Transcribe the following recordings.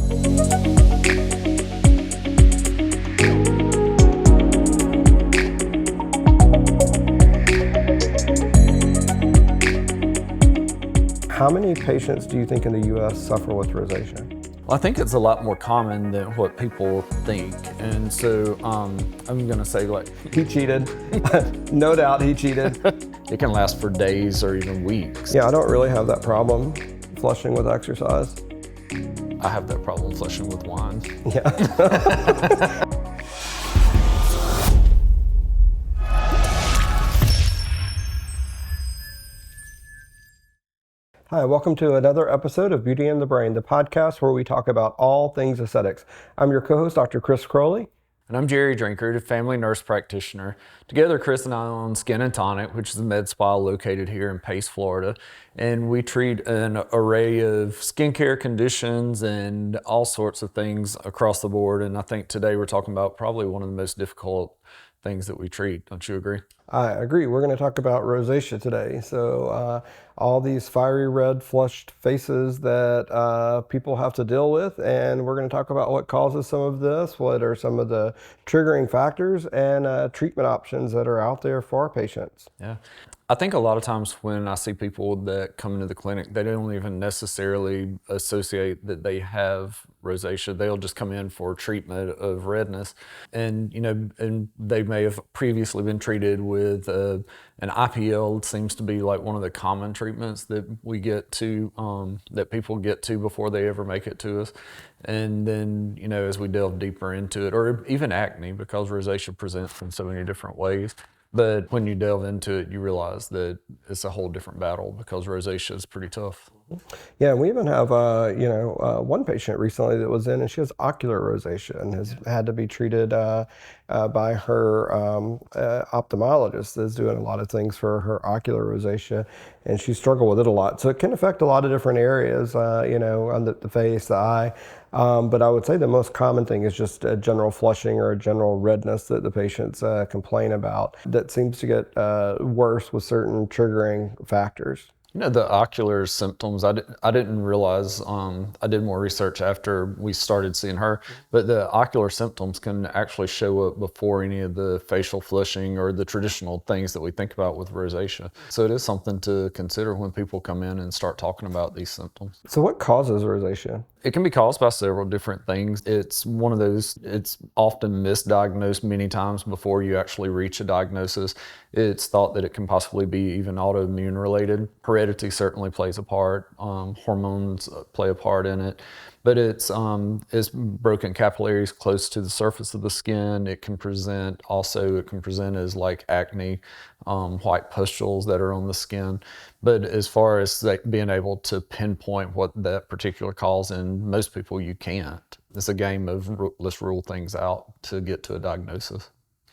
How many patients do you think in the U.S. suffer with rosacea? Well, I think it's a lot more common than what people think. And so I'm gonna say like... He cheated. No doubt he cheated. It can last for days or even weeks. Yeah, I don't really have that problem flushing with exercise. I have that problem flushing with wine. Yeah. Hi, welcome to another episode of Beauty and the Brain, the podcast where we talk about all things aesthetics. I'm your co-host, Dr. Chris Croley. And I'm Jerry Drinkard, a family nurse practitioner. Together, Chris and I own Skin and Tonic, which is a med spa located here in Pace, Florida. And we treat an array of skincare conditions and all sorts of things across the board. And I think today we're talking about probably one of the most difficult things that we treat. Don't you agree? I agree. We're going to talk about rosacea today. So all these fiery red flushed faces that people have to deal with. And we're going to talk about what causes some of this, what are some of the triggering factors, and treatment options that are out there for our patients. Yeah. I think a lot of times when I see people that come into the clinic, they don't even necessarily associate that they have rosacea. They'll just come in for treatment of redness. And, you know, and they may have previously been treated with an IPL. It seems to be like one of the common treatments that we get to, that people get to before they ever make it to us. And then, you know, as we delve deeper into it, or even acne, because rosacea presents in so many different ways. But when you delve into it, you realize that it's a whole different battle because rosacea is pretty tough. Yeah, we even have, one patient recently that was in and she has ocular rosacea and has had to be treated by her ophthalmologist that's doing a lot of things for her ocular rosacea, and she struggled with it a lot. So it can affect a lot of different areas, on the face, the eye. But I would say the most common thing is just a general flushing or a general redness that the patients complain about that seems to get worse with certain triggering factors. You know, the ocular symptoms, I didn't realize, I did more research after we started seeing her, but the ocular symptoms can actually show up before any of the facial flushing or the traditional things that we think about with rosacea. So it is something to consider when people come in and start talking about these symptoms. So what causes rosacea? It can be caused by several different things. It's one of those, it's often misdiagnosed many times before you actually reach a diagnosis. It's thought that it can possibly be even autoimmune related. Heredity certainly plays a part. Hormones play a part in it. But it's broken capillaries close to the surface of the skin. It can present as like acne, white pustules that are on the skin. But as far as like being able to pinpoint what that particular cause, and most people you can't. It's a game of let's rule things out to get to a diagnosis.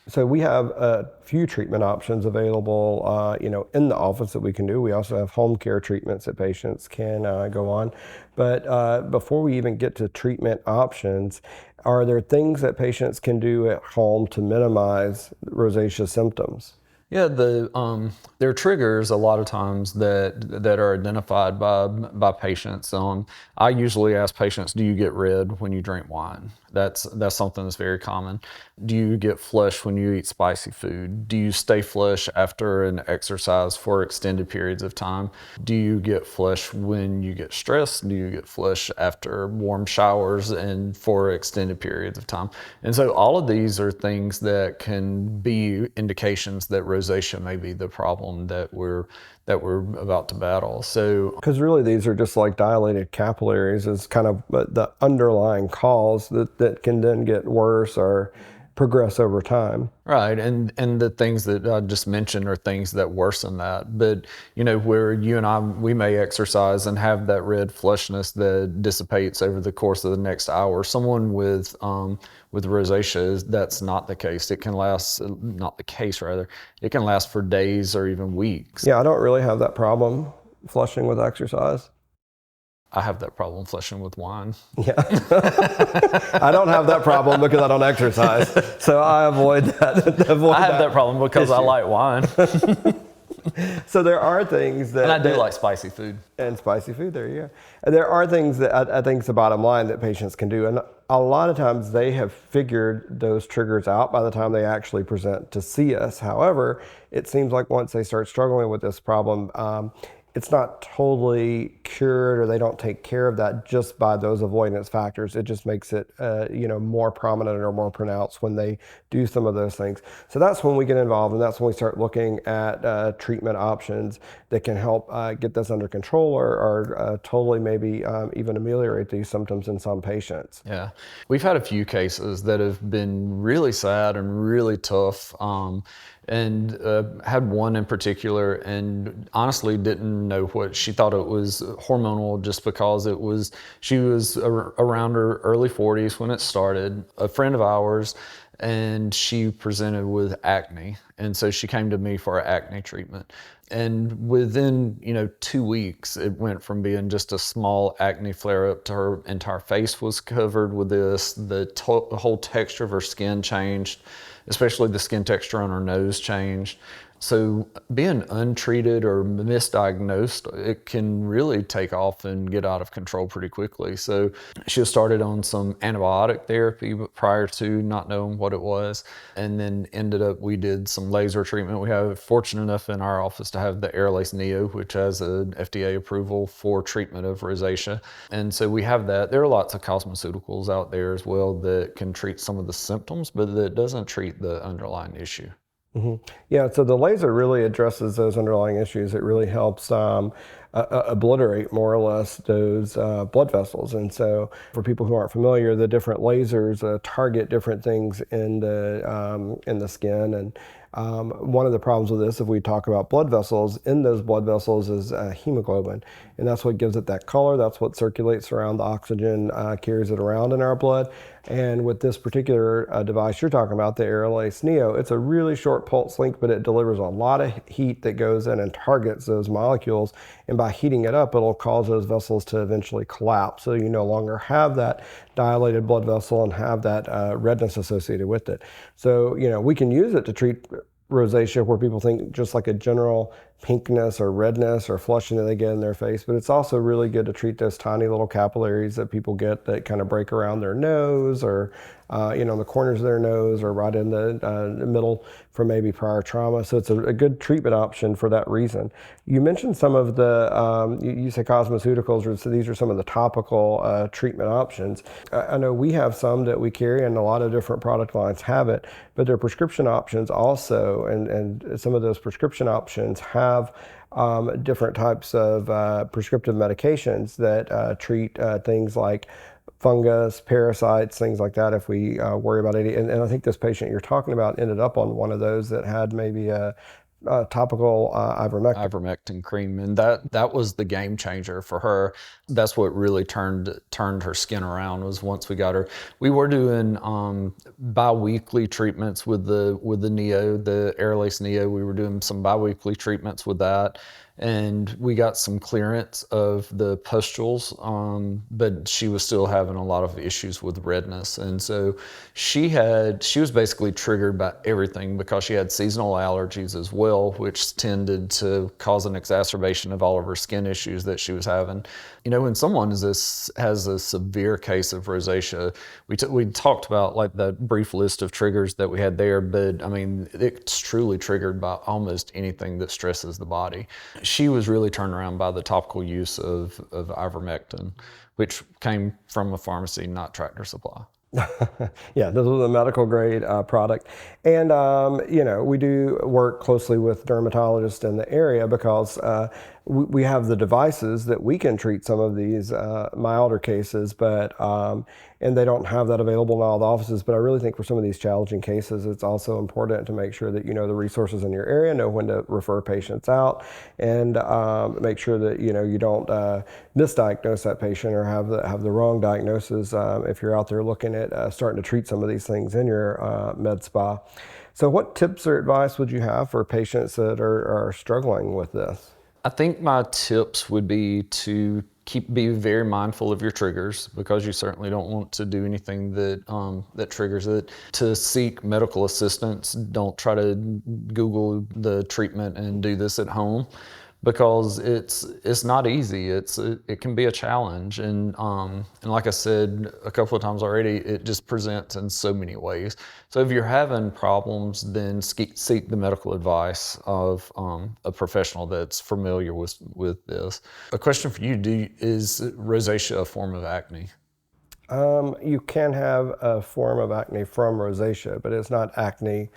So we have a few treatment options available, in the office that we can do. We also have home care treatments that patients can go on. But before we even get to treatment options, are there things that patients can do at home to minimize rosacea symptoms? Yeah, there are triggers a lot of times that are identified by patients. I usually ask patients, do you get red when you drink wine? That's something that's very common. Do you get flushed when you eat spicy food? Do you stay flush after an exercise for extended periods of time? Do you get flushed when you get stressed? Do you get flushed after warm showers and for extended periods of time? And so all of these are things that can be indications that rosacea may be the problem that we're about to battle. So, because really these are just like dilated capillaries is kind of the underlying cause that can then get worse or progress over time. Right, and the things that I just mentioned are things that worsen that. But, you know, where you and I, we may exercise and have that red flushness that dissipates over the course of the next hour. Someone with rosacea, that's not the case. It can last, it can last for days or even weeks. Yeah, I don't really have that problem flushing with exercise. I have that problem flushing with wine. Yeah. I don't have that problem because I don't exercise. So I avoid that. I have that problem because I like wine. So there are things that And I do like spicy food. and spicy food. There you go. And there are things that I think is the bottom line that patients can do, and a lot of times they have figured those triggers out by the time they actually present to see us. However, it seems like once they start struggling with this problem, it's not totally cured, or they don't take care of that just by those avoidance factors. It just makes it, more prominent or more pronounced when they do some of those things. So that's when we get involved, and that's when we start looking at treatment options that can help get this under control, or totally maybe even ameliorate these symptoms in some patients. Yeah, we've had a few cases that have been really sad and really tough. And had one in particular, and honestly didn't know what she thought. It was hormonal, just because she was around her early 40s when it started. A friend of ours, and she presented with acne, and so she came to me for acne treatment. And within 2 weeks, it went from being just a small acne flare up to her entire face was covered with this. The whole texture of her skin changed, especially the skin texture on her nose changed. So being untreated or misdiagnosed, it can really take off and get out of control pretty quickly. So she was started on some antibiotic therapy prior to not knowing what it was, and then we did some laser treatment. We have fortunate enough in our office to have the Aerolase Neo, which has an FDA approval for treatment of rosacea. And so we have that. There are lots of cosmeceuticals out there as well that can treat some of the symptoms, but that doesn't treat the underlying issue. Yeah, so the laser really addresses those underlying issues. It really helps obliterate more or less those blood vessels. And so for people who aren't familiar, the different lasers target different things in the skin. And one of the problems with this, if we talk about blood vessels, in those blood vessels is hemoglobin. And that's what gives it that color. That's what circulates around. The oxygen carries it around in our blood. And with this particular device you're talking about, the Aerolase Neo, it's a really short pulse length, but it delivers a lot of heat that goes in and targets those molecules. And by heating it up, it'll cause those vessels to eventually collapse. So you no longer have that dilated blood vessel and have that redness associated with it. So, we can use it to treat rosacea, where people think just like a general pinkness or redness or flushing that they get in their face, but it's also really good to treat those tiny little capillaries that people get that kind of break around their nose, or the corners of their nose, or right in the middle from maybe prior trauma. So it's a good treatment option for that reason. You mentioned some of the, you say cosmeceuticals, so these are some of the topical treatment options. I know we have some that we carry, and a lot of different product lines have it, but there are prescription options also, and some of those prescription options have different types of prescriptive medications that treat things like fungus, parasites, things like that, if we worry about it. And I think this patient you're talking about ended up on one of those that had maybe a topical ivermectin. Ivermectin cream, and that was the game changer for her. That's what really turned her skin around, was once we got her. We were doing bi-weekly treatments with the Neo, the Aerolase Neo. We were doing some bi-weekly treatments with that, and we got some clearance of the pustules, but she was still having a lot of issues with redness. And so she was basically triggered by everything, because she had seasonal allergies as well, which tended to cause an exacerbation of all of her skin issues that she was having. When someone has a severe case of rosacea, we talked about like that brief list of triggers that we had there, but I mean, it's truly triggered by almost anything that stresses the body. She was really turned around by the topical use of ivermectin, which came from a pharmacy, not Tractor Supply. Yeah, this was a medical grade product. And, we do work closely with dermatologists in the area, because we have the devices that we can treat some of these milder cases, but and they don't have that available in all the offices. But I really think for some of these challenging cases, it's also important to make sure that you know the resources in your area, know when to refer patients out, and make sure that you don't misdiagnose that patient or have the wrong diagnosis if you're out there looking at starting to treat some of these things in your med spa. So what tips or advice would you have for patients that are struggling with this? I think my tips would be to be very mindful of your triggers, because you certainly don't want to do anything that that triggers it. To seek medical assistance, don't try to Google the treatment and do this at home, because it's not easy. It can be a challenge, and like I said a couple of times already, it just presents in so many ways. So if you're having problems, then seek the medical advice of a professional that's familiar with this. A question for you: is rosacea a form of acne? You can have a form of acne from rosacea, but it's not acne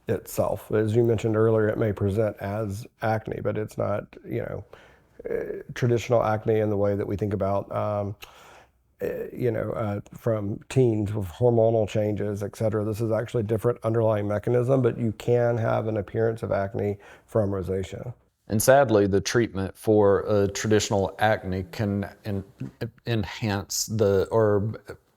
itself. As you mentioned earlier, it may present as acne, but it's not, traditional acne in the way that we think about, from teens with hormonal changes, et cetera. This is actually a different underlying mechanism, but you can have an appearance of acne from rosacea. And sadly, the treatment for traditional acne can enhance or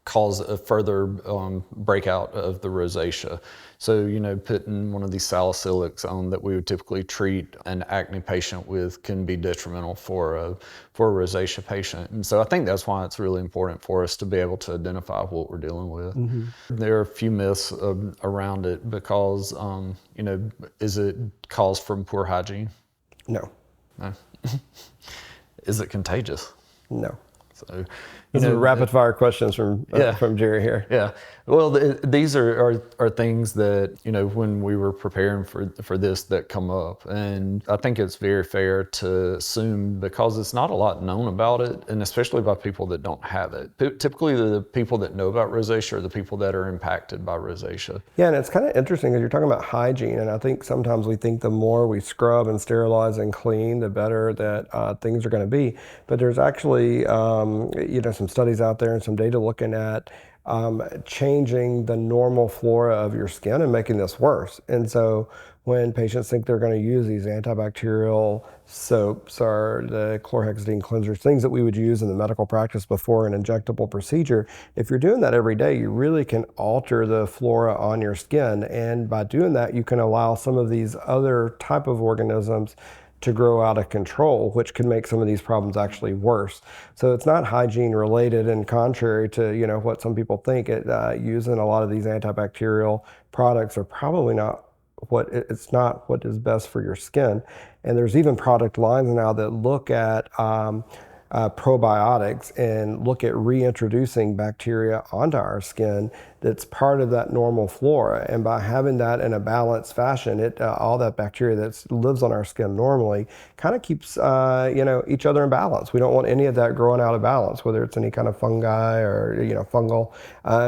cause a further breakout of the rosacea. So, putting one of these salicylics on that we would typically treat an acne patient with can be detrimental for a rosacea patient. And so I think that's why it's really important for us to be able to identify what we're dealing with. Mm-hmm. There are a few myths around it, because, is it caused from poor hygiene? No. No. Is it contagious? No. So, These are rapid fire questions from Jerry here. Yeah. Well, these are things that, when we were preparing for this, that come up. And I think it's very fair to assume, because it's not a lot known about it, and especially by people that don't have it. Typically, the people that know about rosacea are the people that are impacted by rosacea. Yeah, and it's kind of interesting because you're talking about hygiene, and I think sometimes we think the more we scrub and sterilize and clean, the better that things are going to be. But there's actually, some studies out there and some data looking at changing the normal flora of your skin and making this worse. And so when patients think they're going to use these antibacterial soaps or the chlorhexidine cleansers, things that we would use in the medical practice before an injectable procedure, if you're doing that every day, you really can alter the flora on your skin. And by doing that, you can allow some of these other type of organisms to grow out of control, which can make some of these problems actually worse. So it's not hygiene related, and contrary to what some people think, using a lot of these antibacterial products are probably not it's not what is best for your skin. And there's even product lines now that look at probiotics and look at reintroducing bacteria onto our skin that's part of that normal flora. And by having that in a balanced fashion, all that bacteria that lives on our skin normally kind of keeps each other in balance. We don't want any of that growing out of balance, whether it's any kind of fungi or fungal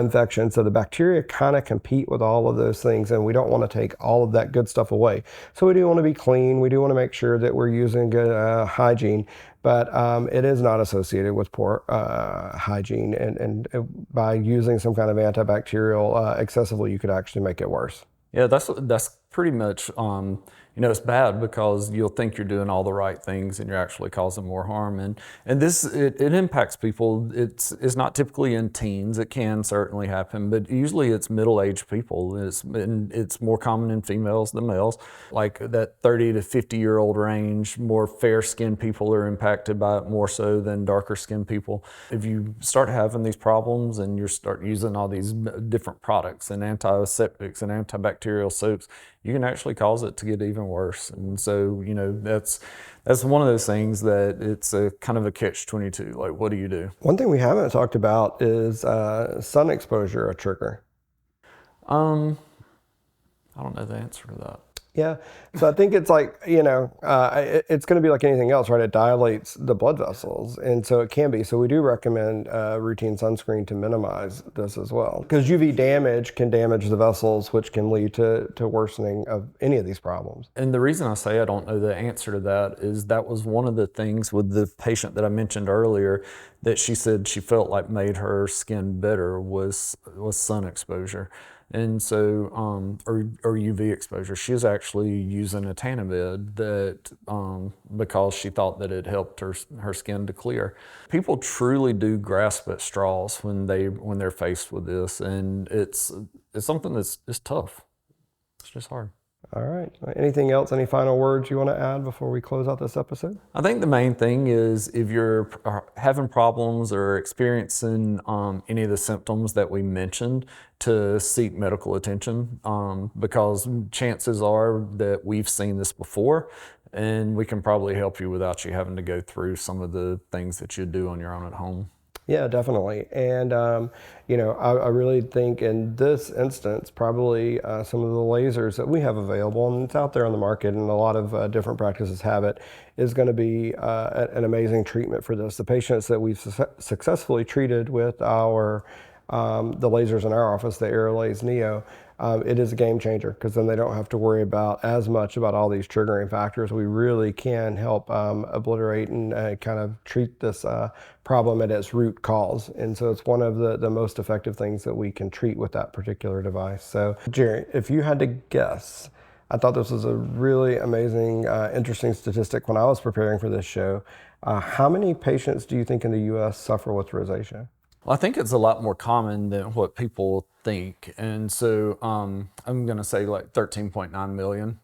infection. So the bacteria kind of compete with all of those things, and we don't want to take all of that good stuff away. So we do want to be clean. We do want to make sure that we're using good hygiene. But it is not associated with poor hygiene, and by using some kind of antibacterial excessively, you could actually make it worse. Yeah, that's pretty much, it's bad, because you'll think you're doing all the right things and you're actually causing more harm. And this, it impacts people. It's not typically in teens. It can certainly happen, but usually it's middle-aged people. It's more common in females than males. Like that 30 to 50-year-old range, more fair-skinned people are impacted by it more so than darker-skinned people. If you start having these problems and you start using all these different products and antiseptics and antibacterial soaps, you can actually cause it to get even worse. And so, that's one of those things that it's a kind of a catch-22. Like, what do you do? One thing we haven't talked about is sun exposure, a trigger. I don't know the answer to that. Yeah, so I think it's like, it's going to be like anything else, right? It dilates the blood vessels, and so it can be. So we do recommend routine sunscreen to minimize this as well, because UV damage can damage the vessels, which can lead to worsening of any of these problems. And the reason I say I don't know the answer to that is that was one of the things with the patient that I mentioned earlier that she said she felt like made her skin better was sun exposure. And so, or UV exposure. She was actually using a Tanamid that, because she thought that it helped her skin to clear. People truly do grasp at straws when they're faced with this, and it's something that's tough. It's just hard. All right. Anything else? Any final words you want to add before we close out this episode? I think the main thing is if you're having problems or experiencing any of the symptoms that we mentioned, to seek medical attention, because chances are that we've seen this before and we can probably help you without you having to go through some of the things that you do on your own at home. Yeah, definitely. And, I really think in this instance, probably some of the lasers that we have available, and it's out there on the market, and a lot of different practices have it, is going to be an amazing treatment for this. The patients that we've successfully treated with the lasers in our office, the Aerolase Neo, it is a game changer because then they don't have to worry about as much about all these triggering factors. We really can help obliterate and kind of treat this problem at its root cause. And so it's one of the most effective things that we can treat with that particular device. So Jerry, if you had to guess, I thought this was a really amazing, interesting statistic when I was preparing for this show. How many patients do you think in the U.S. suffer with rosacea? Well, I think it's a lot more common than what people think. And so I'm going to say like 13.9 million.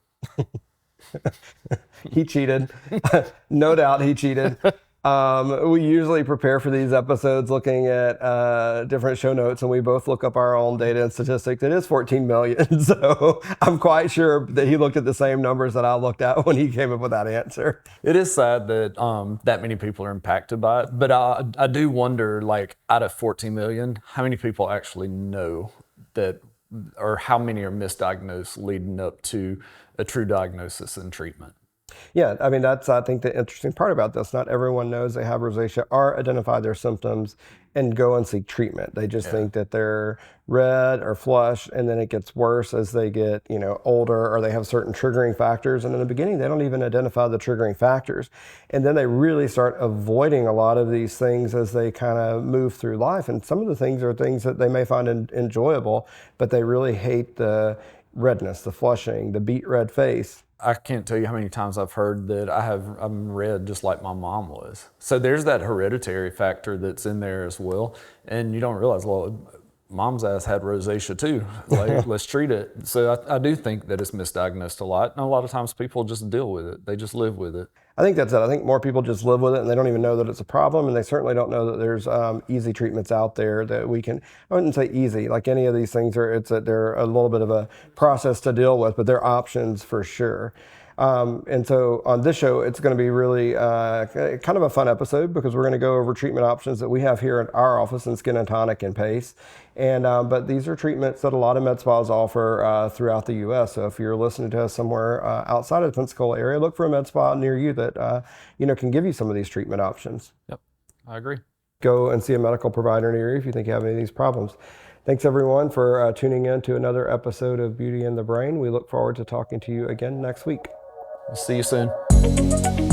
He cheated. No doubt he cheated. We usually prepare for these episodes looking at different show notes, and we both look up our own data and statistics. It is 14 million, so I'm quite sure that he looked at the same numbers that I looked at when he came up with that answer. It is sad that that many people are impacted by it, but I do wonder, like, out of 14 million, how many people actually know that, or how many are misdiagnosed leading up to a true diagnosis and treatment? Yeah, I mean, that's, I think, the interesting part about this. Not everyone knows they have rosacea or identify their symptoms and go and seek treatment. They just think that they're red or flush, and then it gets worse as they get, older, or they have certain triggering factors. And in the beginning, they don't even identify the triggering factors. And then they really start avoiding a lot of these things as they kind of move through life. And some of the things are things that they may find enjoyable, but they really hate the redness, the flushing, the beet red face. I can't tell you how many times I've heard that I'm red just like my mom was. So there's that hereditary factor that's in there as well. And you don't realize, well, mom's ass had rosacea too. Like, let's treat it. So I do think that it's misdiagnosed a lot. And a lot of times people just deal with it. They just live with it. I think that's it. I think more people just live with it and they don't even know that it's a problem. And they certainly don't know that there's easy treatments out there that we can, I wouldn't say easy, like any of these things they're a little bit of a process to deal with, but they're options for sure. And so on this show, it's going to be really kind of a fun episode because we're going to go over treatment options that we have here at our office in Skin and Tonic and Pace. And but these are treatments that a lot of med spas offer throughout the U.S. So if you're listening to us somewhere outside of the Pensacola area, look for a med spa near you that can give you some of these treatment options. Yep, I agree. Go and see a medical provider near you if you think you have any of these problems. Thanks everyone for tuning in to another episode of Beauty in the Brain. We look forward to talking to you again next week. We'll see you soon.